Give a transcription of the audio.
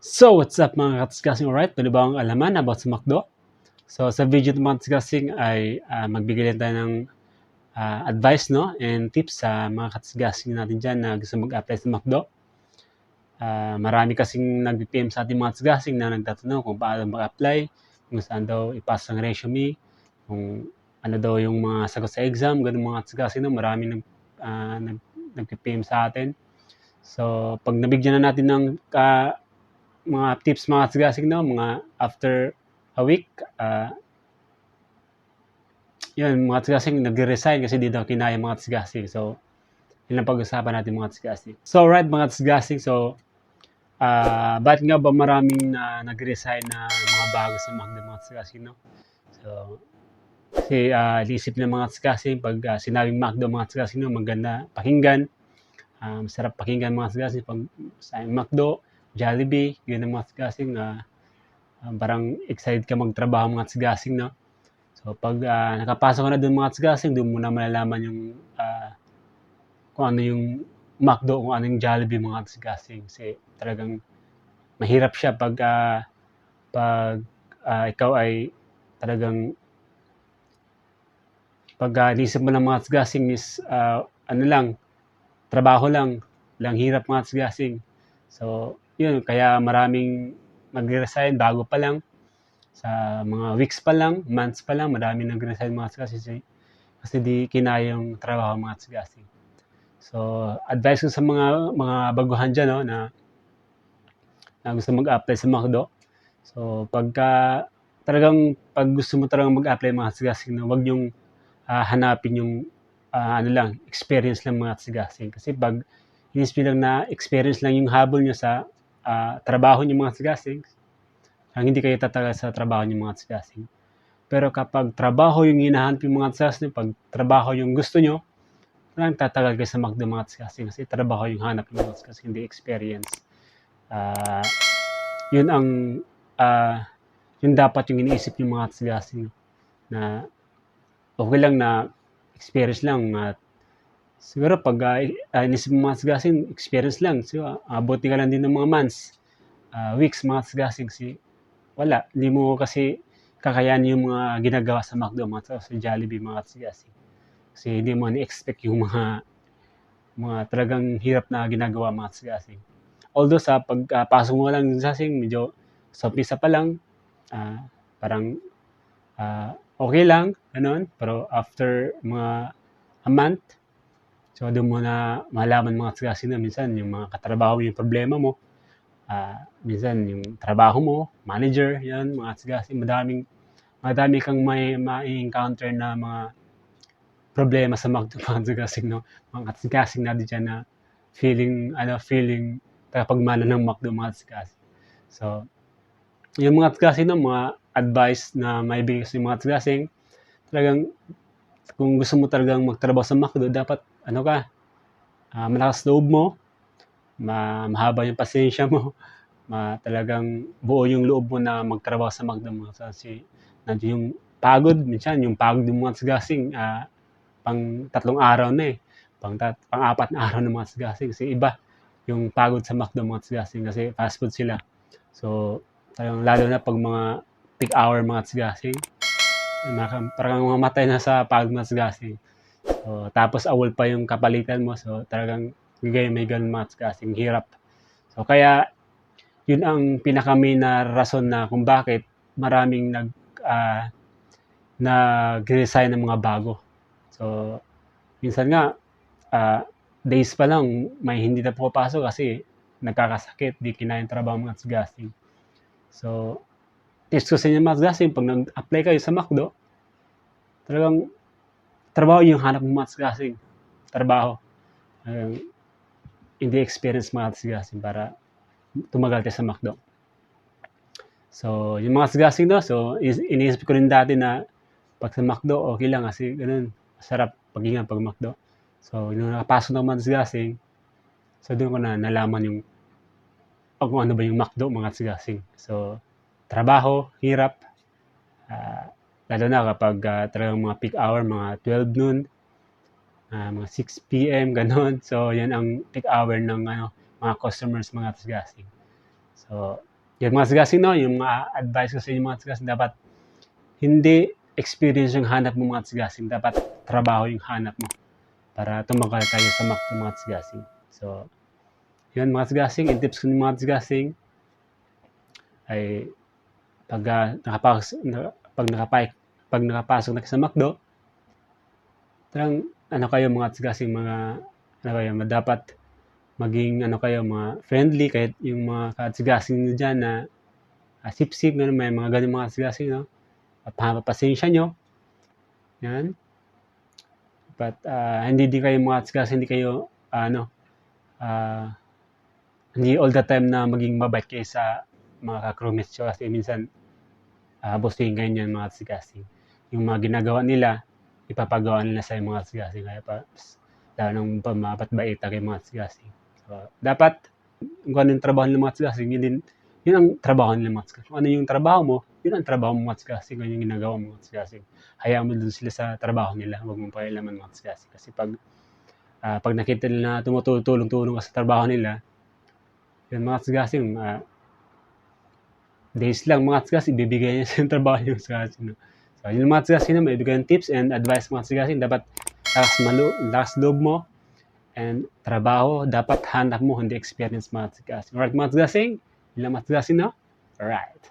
So, what's up mga katisgasing? Alright, pwede ba ang alaman about sa McDo? So, sa video ng mga katisgasing ay magbigay tayo ng advice no? And tips sa mga katisgasing natin dyan na gusto mag-apply sa McDo. Marami kasing nag-PM sa ating mga katisgasing na nagtatanong kung paano mag-apply, kung saan daw ipasa ang resume, kung ano daw yung mga sagot sa exam, ganun mga katisgasing no? Maraming nag-PM sa atin. So, pag nabigyan na natin ng mga tips mga katsgasing no, mga after a week, yun, mga katsgasing nag-resign kasi di daw kinaya mga katsgasing. So, yun ang pag-usapan natin mga katsgasing. So, right mga katsgasing, so, bakit nga ba maraming nag-resign na mga bago sa McDo mga katsgasing, no? So, kasi iisip ng mga katsgasing, pag sinabing McDo mga katsgasing, no, maganda pakinggan, masarap pakinggan mga katsgasing, pag sa McDo, Jollibee, yun ang mga katsgasing, parang excited ka magtrabaho mga tsigasing, no? So, pag nakapasok ka na doon mga tsigasing, doon mo na malalaman yung kung ano yung McDo, kung ano yung Jollibee mga tsigasing. Kasi talagang mahirap siya pag ikaw ay talagang pag inisip mo ng mga tsigasing is ano lang, trabaho lang hirap mga tsigasing. So, yun, kaya maraming mag-resign bago pa lang. Sa mga weeks pa lang, months pa lang, marami nag-resign mga tsigasing kasi di kinaya yung trabaho mga tsigasing. So, advice ko sa mga baguhan dyan, no, na gusto mag-apply sa McDo. So, pag gusto mo talagang mag-apply mga tsigasing, no, wag yung hanapin yung ano lang, experience lang mga tsigasing. Kasi pag inisip lang na experience lang yung habol nyo sa trabaho nyo mga tsigasing, hindi kayo tatagal sa trabaho nyo mga tsigasing. Pero kapag trabaho yung hinahanap yung mga tsigasing, pag trabaho yung gusto nyo, parang tatagal kayo sa McDo mga tsigasing kasi trabaho yung hanap yung mga tsigasing, hindi experience. Yun ang yun dapat yung iniisip yung mga tsigasing na okay lang na experience lang at siguro pag inisip mga tsigasing experience lang, so abuti ka lang din ng mga months, weeks mga tsigasing kasi wala, hindi mo kasi kakayanin yung mga ginagawa sa McDo, mga sa Jollibee, mga tsigasing. Kasi hindi mo ni-expect yung mga talagang hirap na ginagawa mga tsigasing. Although sa pagpasok mo lang sa tsigasing, medyo sa umpisa pa lang, parang okay lang, ganun. Pero after mga a month, so doon mo na malaman mga tsigasing na minsan yung mga katrabaho yung problema mo. Minsan yung trabaho mo, manager, yan, mga tsigasing, madami kang mai-encounter na mga problema sa McDo mga tsigasing, no? Mga tsigasing natin dyan na feeling tagapagmana ng McDo mga tsigasing. So, yung mga tsigasing, no, mga advice na maibigay sa mga tsigasing, talagang kung gusto mo talagang magtrabaho sa McDo, dapat malakas loob mo, mahaba yung pasensya mo, talagang buo yung loob mo na magtrabaho sa McDo kasi nandiyan yung pagod, minsan yung pagod ng mga tsigasing, pang 3 araw na pang-4 na araw ng mga tsigasing kasi iba yung pagod sa McDo mga tsigasing kasi fast food sila. So, talagang lalo na pag mga peak hour mga tsigasing, parang mamatay na sa pagod mga tsigasing. So, tapos awol pa yung kapalitan mo, so talagang may ganun mga tsigasing, hirap. So, kaya yun ang pinaka-main na rason na kung bakit maraming nag-resign ng mga bago. So, minsan nga, days pa lang, may hindi na pumapasok kasi nagkakasakit, di kinaya yung trabaho mga tsigasing. So, tips ko sa inyo mga tsigasing, pag nag-apply kayo sa McDo, talagang trabaho yung hanap ng mga tsigasing. Trabaho. Hindi experience mga tsigasing para tumagal kayo sa McDo. So, yung mga tsigasing no, so iniisip ko rin dati na pag sa McDo, okay lang kasi ganun, masarap paghinga pag McDo. So, nung nakapasok naman sa tsigasing, so doon ko na nalaman yung kung ano ba yung McDo mga tsigasing. So, trabaho, hirap, lalo na kapag talagang mga peak hour, mga 12 noon, mga 6 p.m. ganon. So, yan ang peak hour ng mga customers mga tsigasing. So, Yung mga sigasing, no, yung mga advice ko sa inyo mga sigasing, dapat hindi experience yung hanap mo mga sigasing, dapat trabaho yung hanap mo para tumagal tayo sa mga sigasing. So, yun mga sigasing, yung tips ko ng mga sigasing ay pag nakapasok na sa McDo, talagang ano kayo mga sigasing, mga ano kayo, dapat maging ano kayo, mga friendly, kahit yung mga katsigasing nyo dyan na sip-sip, may mga ganun mga katsigasing, no? At pasensya nyo. Yan. But hindi din kayo mga katsigasing, hindi kayo hindi all the time na maging mabait kayo sa mga ka-crewmates nyo, kasi minsan busing kayo niyan mga katsigasing. Yung mga ginagawa nila, ipapagawa nila sa mga katsigasing, kaya lalo nang pamapatbaita kayo mga katsigasing. So, dapat kung ano yung trabaho ng mga katsigasing, yun ang trabaho ng mga katsigasing. Kung ano yung trabaho mo, yun ang trabaho ng mga katsigasing. Kung yung ginagawa ng mga katsigasing, hayaan mo dun sila sa trabaho nila, huwag mong pakialaman mga katsigasing. Kasi pag nakita nila na tumutulong-tulong ka sa trabaho nila, yun mga katsigasing, days lang mga katsigasing, ibibigay niya sa trabaho yung katsigasing. So, yung mga katsigasing na maibigay ng tips and advice mga katsigasing, dapat lakas loob mo, and trabaho, dapat hanap mo, hindi experience mga katsigasing. Alright mga katsigasing, yun lang mga katsigasing, no? Alright.